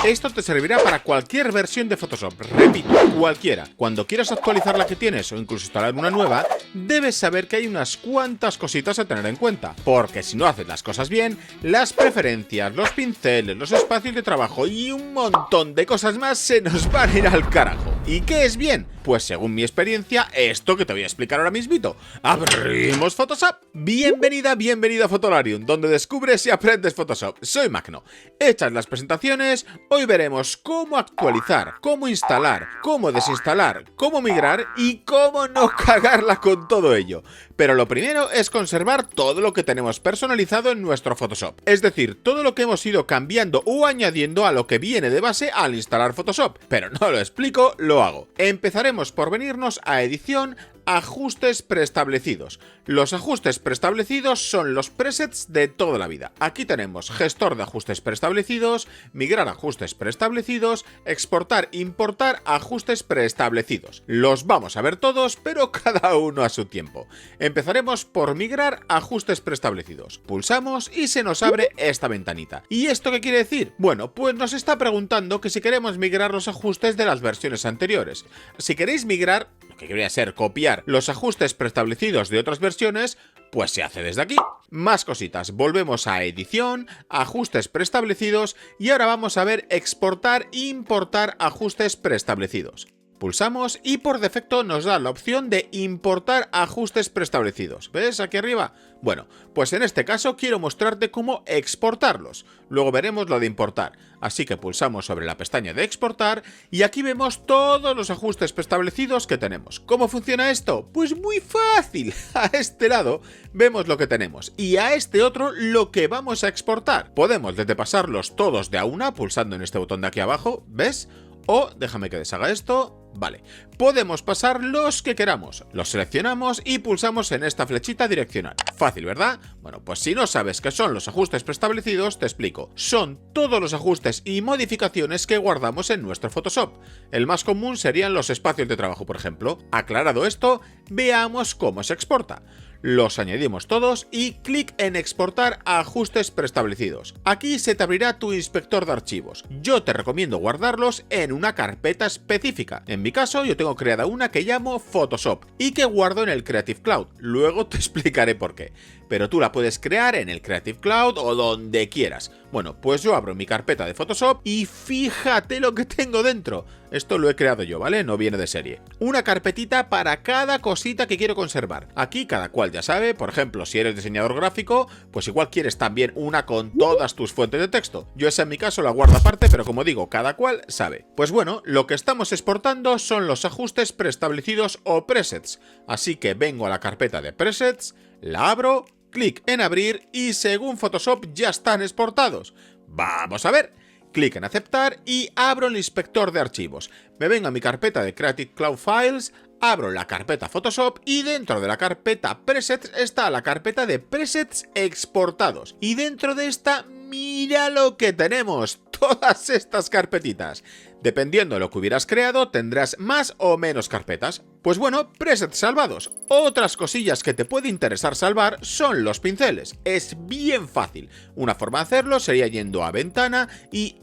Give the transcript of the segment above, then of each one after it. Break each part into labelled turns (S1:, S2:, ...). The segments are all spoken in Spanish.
S1: Esto te servirá para cualquier versión de Photoshop, repito, cualquiera. Cuando quieras actualizar la que tienes o incluso instalar una nueva, debes saber que hay unas cuantas cositas a tener en cuenta, porque si no haces las cosas bien, las preferencias, los pinceles, los espacios de trabajo y un montón de cosas más se nos van a ir al carajo. ¿Y qué es bien? Pues según mi experiencia, esto que te voy a explicar ahora mismito. ¡Abrimos Photoshop! Bienvenida, bienvenido a Photolarium, donde descubres y aprendes Photoshop. Soy Magno. Hechas las presentaciones, hoy veremos cómo actualizar, cómo instalar, cómo desinstalar, cómo migrar y cómo no cagarla con todo ello. Pero lo primero es conservar todo lo que tenemos personalizado en nuestro Photoshop. Es decir, todo lo que hemos ido cambiando o añadiendo a lo que viene de base al instalar Photoshop. Pero no lo explico, lo hago. Empezaremos por venirnos a edición, ajustes preestablecidos. Los ajustes preestablecidos son los presets de toda la vida. Aquí tenemos gestor de ajustes preestablecidos, migrar ajustes preestablecidos, exportar, importar ajustes preestablecidos. Los vamos a ver todos, pero cada uno a su tiempo. Empezaremos por migrar ajustes preestablecidos. Pulsamos y se nos abre esta ventanita. ¿Y esto qué quiere decir? Bueno, pues nos está preguntando que si queremos migrar los ajustes de las versiones anteriores. Si queréis migrar, lo que quería ser copiar los ajustes preestablecidos de otras versiones, pues se hace desde aquí. Más cositas, volvemos a edición, ajustes preestablecidos y ahora vamos a ver exportar e importar ajustes preestablecidos. Pulsamos y por defecto nos da la opción de importar ajustes preestablecidos. ¿Ves aquí arriba? Bueno, pues en este caso quiero mostrarte cómo exportarlos. Luego veremos lo de importar. Así que pulsamos sobre la pestaña de exportar y aquí vemos todos los ajustes preestablecidos que tenemos. ¿Cómo funciona esto? Pues muy fácil. A este lado vemos lo que tenemos y a este otro lo que vamos a exportar. Podemos desde pasarlos todos de a una pulsando en este botón de aquí abajo, ¿ves? O, déjame que deshaga esto, vale, podemos pasar los que queramos, los seleccionamos y pulsamos en esta flechita direccional. Fácil, ¿verdad? Bueno, pues si no sabes qué son los ajustes preestablecidos, te explico. Son todos los ajustes y modificaciones que guardamos en nuestro Photoshop. El más común serían los espacios de trabajo, por ejemplo. Aclarado esto, veamos cómo se exporta. Los añadimos todos y clic en exportar a ajustes preestablecidos. Aquí se te abrirá tu inspector de archivos. Yo te recomiendo guardarlos en una carpeta específica. En mi caso yo tengo creada una que llamo Photoshop y que guardo en el Creative Cloud. Luego te explicaré por qué. Pero tú la puedes crear en el Creative Cloud o donde quieras. Bueno, pues yo abro mi carpeta de Photoshop y fíjate lo que tengo dentro. Esto lo he creado yo, ¿vale? No viene de serie. Una carpetita para cada cosita que quiero conservar. Aquí cada cual ya sabe, por ejemplo, si eres diseñador gráfico, pues igual quieres también una con todas tus fuentes de texto. Yo esa en mi caso la guardo aparte, pero como digo, cada cual sabe. Pues bueno, lo que estamos exportando son los ajustes preestablecidos o presets. Así que vengo a la carpeta de presets, la abro, clic en abrir y según Photoshop ya están exportados. ¡Vamos a ver! Clic en aceptar y abro el inspector de archivos. Me vengo a mi carpeta de Creative Cloud Files, abro la carpeta Photoshop y dentro de la carpeta Presets está la carpeta de presets exportados. Y dentro de esta, mira lo que tenemos, todas estas carpetitas. Dependiendo de lo que hubieras creado, tendrás más o menos carpetas. Pues bueno, presets salvados. Otras cosillas que te puede interesar salvar son los pinceles. Es bien fácil. Una forma de hacerlo sería yendo a ventana y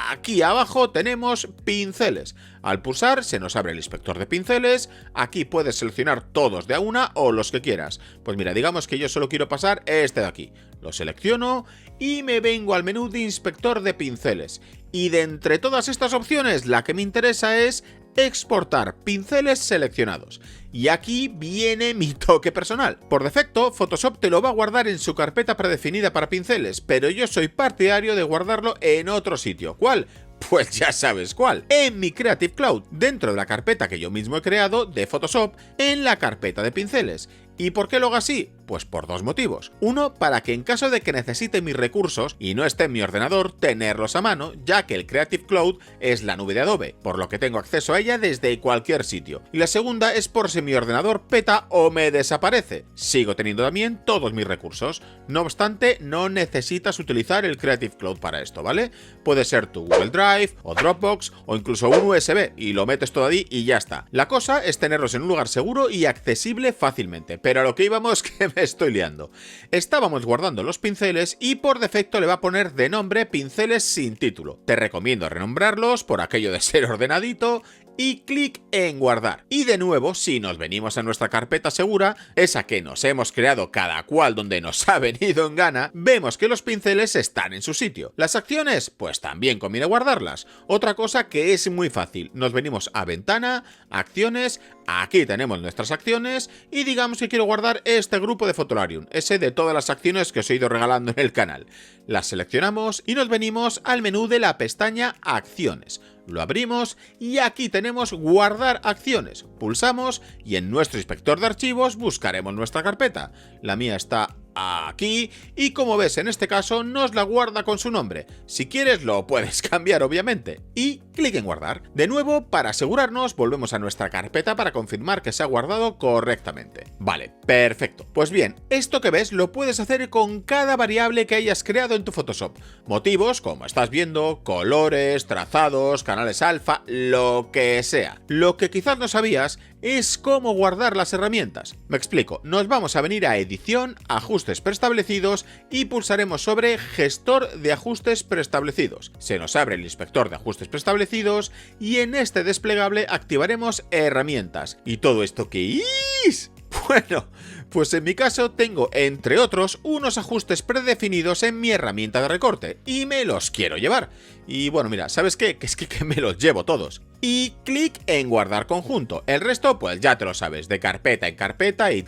S1: aquí abajo tenemos pinceles. Al pulsar se nos abre el inspector de pinceles. Aquí puedes seleccionar todos de a una o los que quieras. Pues mira, digamos que yo solo quiero pasar este de aquí. Lo selecciono y me vengo al menú de inspector de pinceles. Y de entre todas estas opciones, la que me interesa es exportar pinceles seleccionados. Y aquí viene mi toque personal. Por defecto, Photoshop te lo va a guardar en su carpeta predefinida para pinceles, pero yo soy partidario de guardarlo en otro sitio. ¿Cuál? Pues ya sabes cuál, en mi Creative Cloud, dentro de la carpeta que yo mismo he creado de Photoshop, en la carpeta de pinceles. ¿Y por qué lo hago así? Pues por dos motivos. Uno, para que en caso de que necesite mis recursos y no esté en mi ordenador, tenerlos a mano, ya que el Creative Cloud es la nube de Adobe, por lo que tengo acceso a ella desde cualquier sitio. Y la segunda es por si mi ordenador peta o me desaparece. Sigo teniendo también todos mis recursos. No obstante, no necesitas utilizar el Creative Cloud para esto, ¿vale? Puede ser tu Google Drive o Dropbox o incluso un USB y lo metes todo ahí y ya está. La cosa es tenerlos en un lugar seguro y accesible fácilmente. pero a lo que íbamos que me estoy liando. Estábamos guardando los pinceles y por defecto le va a poner de nombre pinceles sin título. Te recomiendo renombrarlos por aquello de ser ordenadito y clic en guardar. Y de nuevo, si nos venimos a nuestra carpeta segura, esa que nos hemos creado cada cual donde nos ha venido en gana, vemos que los pinceles están en su sitio. Las acciones, pues también conviene guardarlas. Otra cosa que es muy fácil, nos venimos a ventana, acciones, aquí tenemos nuestras acciones y digamos que quiero guardar este grupo de Fotolarium, ese de todas las acciones que os he ido regalando en el canal. Las seleccionamos y nos venimos al menú de la pestaña Acciones. Lo abrimos y aquí tenemos guardar acciones. Pulsamos y en nuestro inspector de archivos buscaremos nuestra carpeta. La mía está aquí y como ves en este caso nos la guarda con su nombre. Si quieres lo puedes cambiar obviamente. Y clic en guardar. De nuevo, para asegurarnos, volvemos a nuestra carpeta para confirmar que se ha guardado correctamente. Vale, perfecto. Pues bien, esto que ves lo puedes hacer con cada variable que hayas creado en tu Photoshop. Motivos, como estás viendo, colores, trazados, canales alfa, lo que sea. Lo que quizás no sabías es cómo guardar las herramientas. Me explico, nos vamos a venir a Edición, Ajustes preestablecidos y pulsaremos sobre Gestor de ajustes preestablecidos. Se nos abre el inspector de ajustes preestablecidos y en este desplegable activaremos herramientas. ¿Y todo esto qué es? Bueno, pues en mi caso tengo, entre otros, unos ajustes predefinidos en mi herramienta de recorte y me los quiero llevar. Y bueno, mira, ¿sabes qué? Que es que me los llevo todos. Y clic en guardar conjunto. El resto, pues ya te lo sabes, de carpeta en carpeta y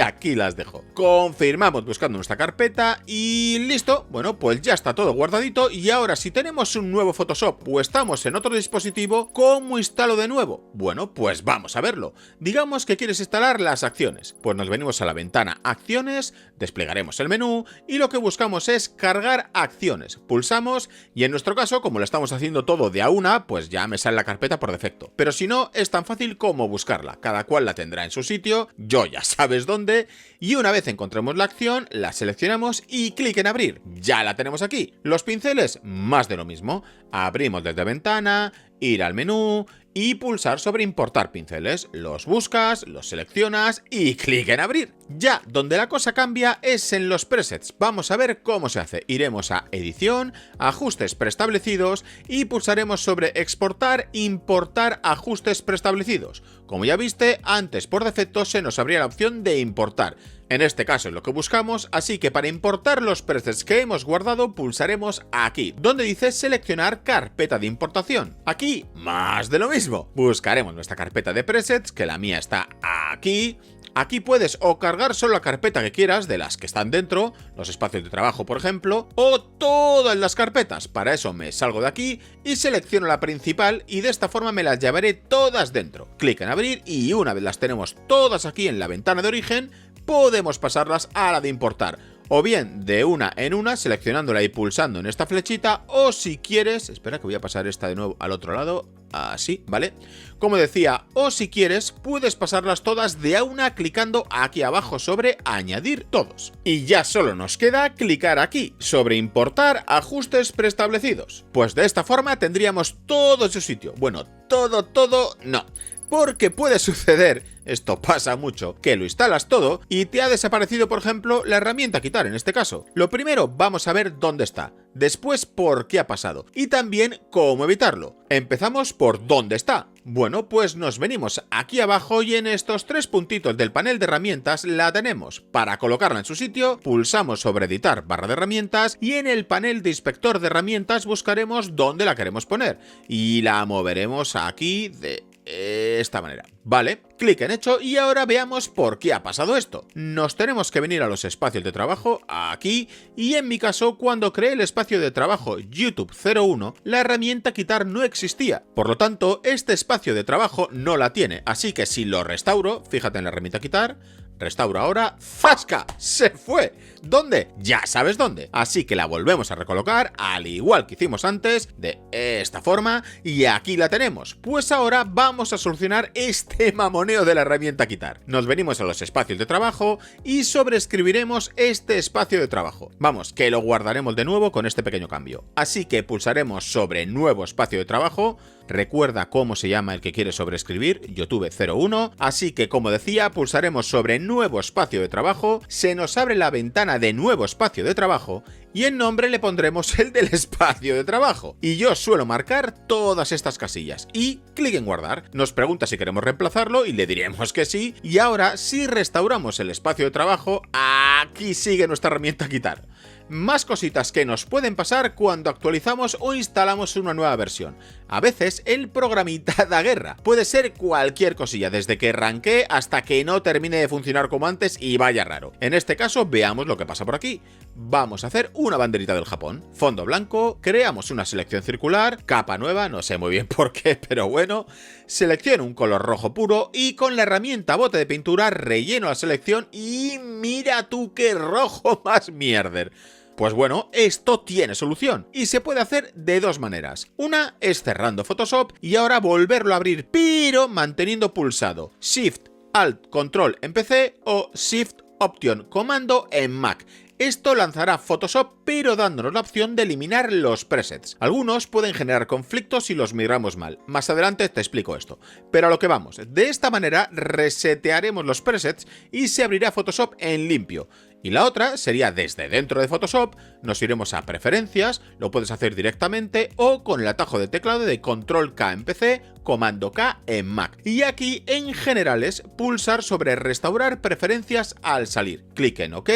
S1: aquí las dejo. Confirmamos buscando nuestra carpeta y listo. Bueno, pues ya está todo guardadito y ahora si tenemos un nuevo Photoshop o estamos en otro dispositivo, ¿cómo instalo de nuevo? Bueno, pues vamos a verlo. Digamos que quieres instalar las acciones. Pues nos venimos a la ventana Acciones, desplegaremos el menú y lo que buscamos es cargar acciones. Pulsamos y en nuestro caso, como lo estamos haciendo todo de a una, pues ya me sale la carpeta por defecto. Pero si no, es tan fácil como buscarla. Cada cual la tendrá en su sitio, yo ya sabes dónde, y una vez encontremos la acción, la seleccionamos y clic en abrir. Ya la tenemos aquí. Los pinceles, más de lo mismo. Abrimos desde ventana, ir al menú y pulsar sobre importar pinceles. Los buscas, los seleccionas y clic en abrir. Ya, donde la cosa cambia es en los presets. Vamos a ver cómo se hace. Iremos a Edición, Ajustes preestablecidos y pulsaremos sobre Exportar, Importar ajustes preestablecidos. Como ya viste, antes por defecto se nos abría la opción de importar. En este caso es lo que buscamos, así que para importar los presets que hemos guardado pulsaremos aquí, donde dice seleccionar carpeta de importación. Aquí, más de lo mismo. Buscaremos nuestra carpeta de presets, que la mía está aquí. Aquí puedes o cargar solo la carpeta que quieras de las que están dentro, los espacios de trabajo por ejemplo, o todas las carpetas. Para eso me salgo de aquí y selecciono la principal y de esta forma me las llevaré todas dentro. Clic en abrir y una vez las tenemos todas aquí en la ventana de origen, podemos pasarlas a la de importar. O bien de una en una, seleccionándola y pulsando en esta flechita, o si quieres, espera que voy a pasar esta de nuevo al otro lado, así, ¿vale? Como decía, o si quieres, puedes pasarlas todas de a una clicando aquí abajo sobre añadir todos. Y ya solo nos queda clicar aquí, sobre importar ajustes preestablecidos. Pues de esta forma tendríamos todo en su sitio. Bueno, todo, no. Porque puede suceder, esto pasa mucho, que lo instalas todo y te ha desaparecido, por ejemplo, la herramienta quitar en este caso. Lo primero, vamos a ver dónde está. Después, por qué ha pasado. Y también, cómo evitarlo. Empezamos por dónde está. Bueno, pues nos venimos aquí abajo y en estos tres puntitos del panel de herramientas la tenemos. Para colocarla en su sitio, pulsamos sobre editar barra de herramientas y en el panel de inspector de herramientas buscaremos dónde la queremos poner. Y la moveremos aquí de esta manera. Vale, clic en hecho y ahora veamos por qué ha pasado esto. Nos tenemos que venir a los espacios de trabajo, aquí, y en mi caso, cuando creé el espacio de trabajo YouTube 01, la herramienta quitar no existía. Por lo tanto, este espacio de trabajo no la tiene, así que si lo restauro, fíjate en la herramienta quitar, restauro ahora, ¡zasca! ¡Se fue! ¿Dónde? Ya sabes dónde. Así que la volvemos a recolocar, al igual que hicimos antes, de esta forma, y aquí la tenemos. Pues ahora vamos a solucionar este mamoneo de la herramienta quitar. Nos venimos a los espacios de trabajo y sobreescribiremos este espacio de trabajo. Vamos, que lo guardaremos de nuevo con este pequeño cambio. Así que pulsaremos sobre nuevo espacio de trabajo, Recuerda cómo se llama el que quieres sobreescribir, YouTube 01, así que como decía, pulsaremos sobre nuevo espacio de trabajo, se nos abre la ventana de nuevo espacio de trabajo y en nombre le pondremos el del espacio de trabajo. Y yo suelo marcar todas estas casillas y clic en guardar. Nos pregunta si queremos reemplazarlo y le diremos que sí. Y ahora, si restauramos el espacio de trabajo, aquí sigue nuestra herramienta quitar. Más cositas que nos pueden pasar cuando actualizamos o instalamos una nueva versión. A veces el programita da guerra. Puede ser cualquier cosilla, desde que arranque hasta que no termine de funcionar como antes y vaya raro. En este caso, veamos lo que pasa por aquí. Vamos a hacer una banderita del Japón. Fondo blanco, creamos una selección circular, capa nueva, no sé muy bien por qué, pero bueno. Selecciono un color rojo puro y con la herramienta bote de pintura relleno la selección y mira tú qué rojo más mierder. Pues bueno, esto tiene solución y se puede hacer de dos maneras. Una es cerrando Photoshop y ahora volverlo a abrir, pero manteniendo pulsado Shift, Alt, Control en PC o Shift, Option, Comando en Mac. Esto lanzará Photoshop, pero dándonos la opción de eliminar los presets. Algunos pueden generar conflictos si los migramos mal. Más adelante te explico esto. Pero a lo que vamos, de esta manera resetearemos los presets y se abrirá Photoshop en limpio. Y la otra sería desde dentro de Photoshop, nos iremos a preferencias, lo puedes hacer directamente o con el atajo de teclado de Control K en PC, Comando K en Mac. Y aquí en generales pulsar sobre restaurar preferencias al salir. Clic en OK,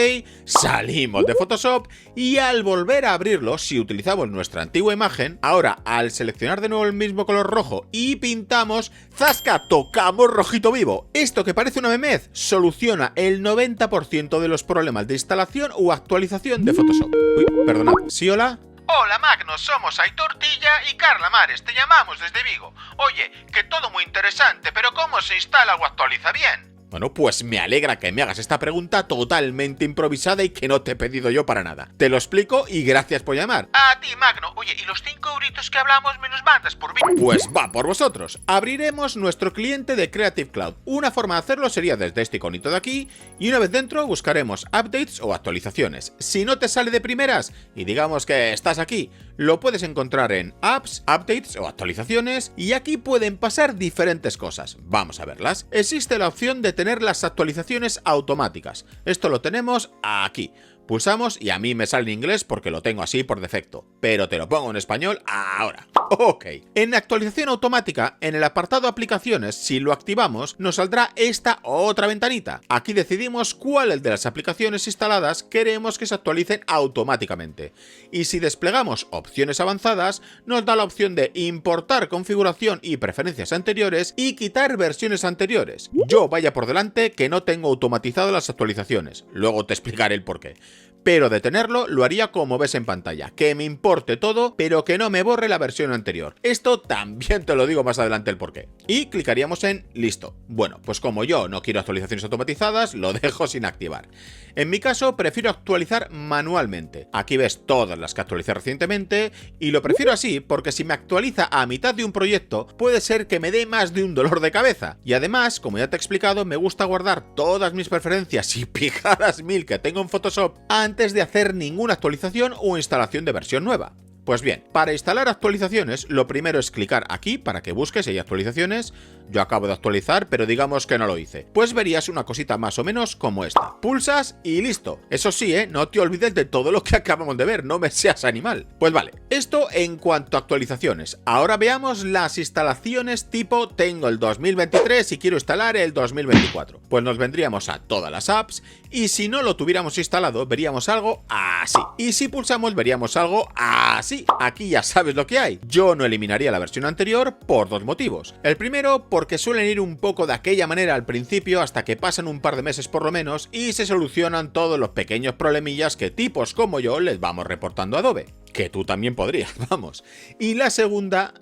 S1: salimos de Photoshop y al volver a abrirlo, si utilizamos nuestra antigua imagen, ahora al seleccionar de nuevo el mismo color rojo y pintamos, ¡zasca! Tocamos rojito vivo. Esto que parece una memez soluciona el 90% de los problemas de instalación o actualización de Photoshop. Uy, perdona. ¿Sí, hola?
S2: Hola Magno, somos Aitor Tilla y Carla Mares, te llamamos desde Vigo. Oye, que todo muy interesante, pero ¿cómo se instala o actualiza bien?
S1: Bueno, pues me alegra que me hagas esta pregunta totalmente improvisada y que no te he pedido yo para nada. Te lo explico y gracias por llamar.
S2: A ti, Magno. Oye, ¿y los 5 euritos que hablamos me los mandas por Vigo?
S1: Pues va por vosotros. Abriremos nuestro cliente de Creative Cloud. Una forma de hacerlo sería desde este iconito de aquí y una vez dentro buscaremos updates o actualizaciones. Si no te sale de primeras y digamos que estás aquí, lo puedes encontrar en apps, updates o actualizaciones y aquí pueden pasar diferentes cosas. Vamos a verlas. Existe la opción de tener las actualizaciones automáticas. Esto lo tenemos aquí. Pulsamos y a mí me sale en inglés porque lo tengo así por defecto, pero te lo pongo en español ahora. Ok. En actualización automática, en el apartado aplicaciones, si lo activamos, nos saldrá esta otra ventanita. Aquí decidimos cuáles de las aplicaciones instaladas queremos que se actualicen automáticamente. Y si desplegamos opciones avanzadas, nos da la opción de importar configuración y preferencias anteriores y quitar versiones anteriores. Yo vaya por delante que no tengo automatizado las actualizaciones. Luego te explicaré el porqué. Pero de tenerlo, lo haría como ves en pantalla, que me importe todo, pero que no me borre la versión anterior. Esto también te lo digo más adelante el porqué. Y clicaríamos en listo. Bueno, pues como yo no quiero actualizaciones automatizadas, lo dejo sin activar. En mi caso, prefiero actualizar manualmente. Aquí ves todas las que actualicé recientemente, y lo prefiero así porque si me actualiza a mitad de un proyecto, puede ser que me dé más de un dolor de cabeza. Y además, como ya te he explicado, me gusta guardar todas mis preferencias y pijadas mil que tengo en Photoshop antes de hacer ninguna actualización o instalación de versión nueva. Pues bien, para instalar actualizaciones, lo primero es clicar aquí para que busques si hay actualizaciones. Yo acabo de actualizar, pero digamos que no lo hice. Pues verías una cosita más o menos como esta. Pulsas y listo. Eso sí, no te olvides de todo lo que acabamos de ver, no me seas animal. Pues vale, esto en cuanto a actualizaciones. Ahora veamos las instalaciones tipo tengo el 2023 y quiero instalar el 2024. Pues nos vendríamos a todas las apps y si no lo tuviéramos instalado, veríamos algo así. Y si pulsamos, veríamos algo así. Aquí ya sabes lo que hay. Yo no eliminaría la versión anterior por dos motivos. El primero, porque suelen ir un poco de aquella manera al principio hasta que pasan un par de meses por lo menos y se solucionan todos los pequeños problemillas que tipos como yo les vamos reportando a Adobe. Que tú también podrías, vamos. Y la segunda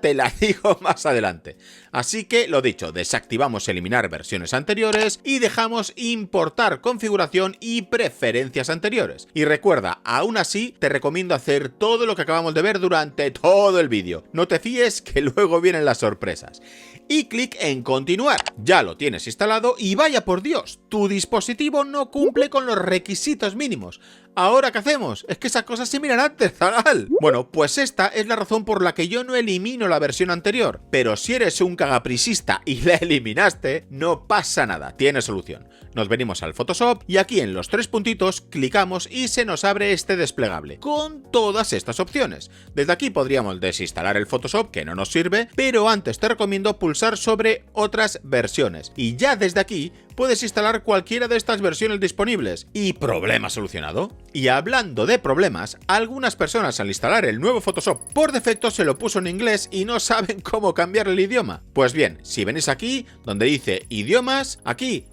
S1: te la digo más adelante. Así que, lo dicho, desactivamos eliminar versiones anteriores y dejamos importar configuración y preferencias anteriores. Y recuerda, aún así, te recomiendo hacer todo lo que acabamos de ver durante todo el vídeo. No te fíes que luego vienen las sorpresas. y clic en continuar. Ya lo tienes instalado y vaya por Dios, tu dispositivo no cumple con los requisitos mínimos. ¿Ahora qué hacemos? Es que esas cosas se miran antes, zagal. Bueno, pues esta es la razón por la que yo no elimino la versión anterior. Pero si eres un cagaprisista y la eliminaste, no pasa nada, tiene solución. Nos venimos al Photoshop y aquí en los 3 puntitos clicamos y se nos abre este desplegable con todas estas opciones. Desde aquí podríamos desinstalar el Photoshop, que no nos sirve, pero antes te recomiendo pulsar sobre otras versiones y ya desde aquí puedes instalar cualquiera de estas versiones disponibles y problema solucionado. Y hablando de problemas, algunas personas al instalar el nuevo Photoshop por defecto se lo puso en inglés y no saben cómo cambiar el idioma. Pues bien, si venís aquí donde dice idiomas, aquí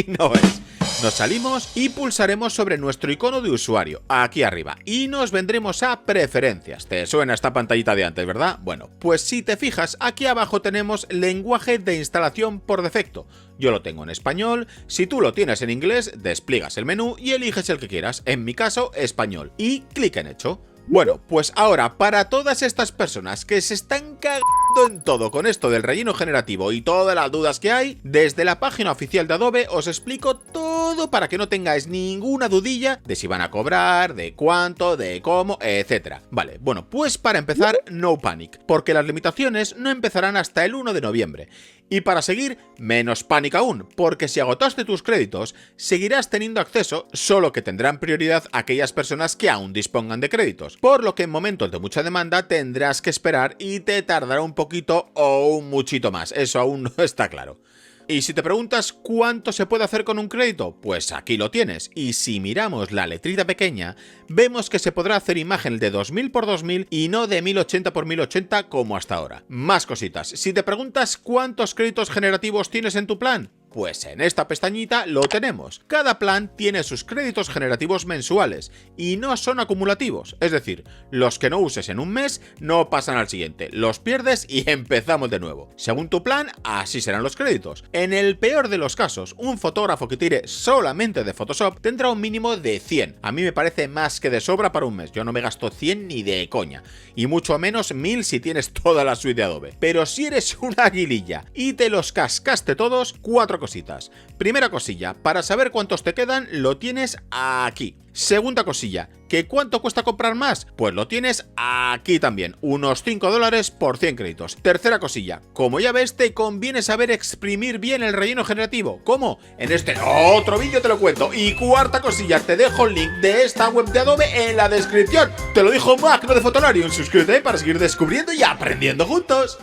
S1: no es. Nos salimos y pulsaremos sobre nuestro icono de usuario, aquí arriba, y nos vendremos a preferencias. ¿Te suena esta pantallita de antes, verdad? Bueno, pues si te fijas, aquí abajo tenemos lenguaje de instalación por defecto. Yo lo tengo en español, si tú lo tienes en inglés, despliegas el menú y eliges el que quieras, en mi caso, español, y clic en hecho. Bueno, pues ahora, para todas estas personas que se están cagando en todo con esto del relleno generativo y todas las dudas que hay, desde la página oficial de Adobe os explico todo para que no tengáis ninguna dudilla de si van a cobrar, de cuánto, de cómo, etc. Vale, bueno, pues para empezar, no panic, porque las limitaciones no empezarán hasta el 1 de noviembre. Y para seguir, menos pánico aún, porque si agotaste tus créditos, seguirás teniendo acceso, solo que tendrán prioridad aquellas personas que aún dispongan de créditos, por lo que en momentos de mucha demanda tendrás que esperar y te tardará un poquito o un muchito más, eso aún no está claro. Y si te preguntas cuánto se puede hacer con un crédito, pues aquí lo tienes, y si miramos la letrita pequeña, vemos que se podrá hacer imagen de 2000 x 2000 y no de 1080 x 1080 como hasta ahora. Más cositas, si te preguntas cuántos créditos generativos tienes en tu plan, pues en esta pestañita lo tenemos. Cada plan tiene sus créditos generativos mensuales y no son acumulativos, es decir, los que no uses en un mes no pasan al siguiente, los pierdes y empezamos de nuevo. Según tu plan, así serán los créditos. En el peor de los casos, un fotógrafo que tire solamente de Photoshop tendrá un mínimo de 100. A mí me parece más que de sobra para un mes, yo no me gasto 100 ni de coña, y mucho menos 1000 si tienes toda la suite de Adobe. Pero si eres una aguililla y te los cascaste todos, 4 cositas. Primera cosilla, para saber cuántos te quedan, lo tienes aquí. Segunda cosilla, ¿que cuánto cuesta comprar más? Pues lo tienes aquí también, unos $5 por 100 créditos. Tercera cosilla, como ya ves, te conviene saber exprimir bien el relleno generativo. ¿Cómo? En este otro vídeo te lo cuento. Y cuarta cosilla, te dejo el link de esta web de Adobe en la descripción. Te lo dijo Mac, no de Fotonarium. Suscríbete para seguir descubriendo y aprendiendo juntos.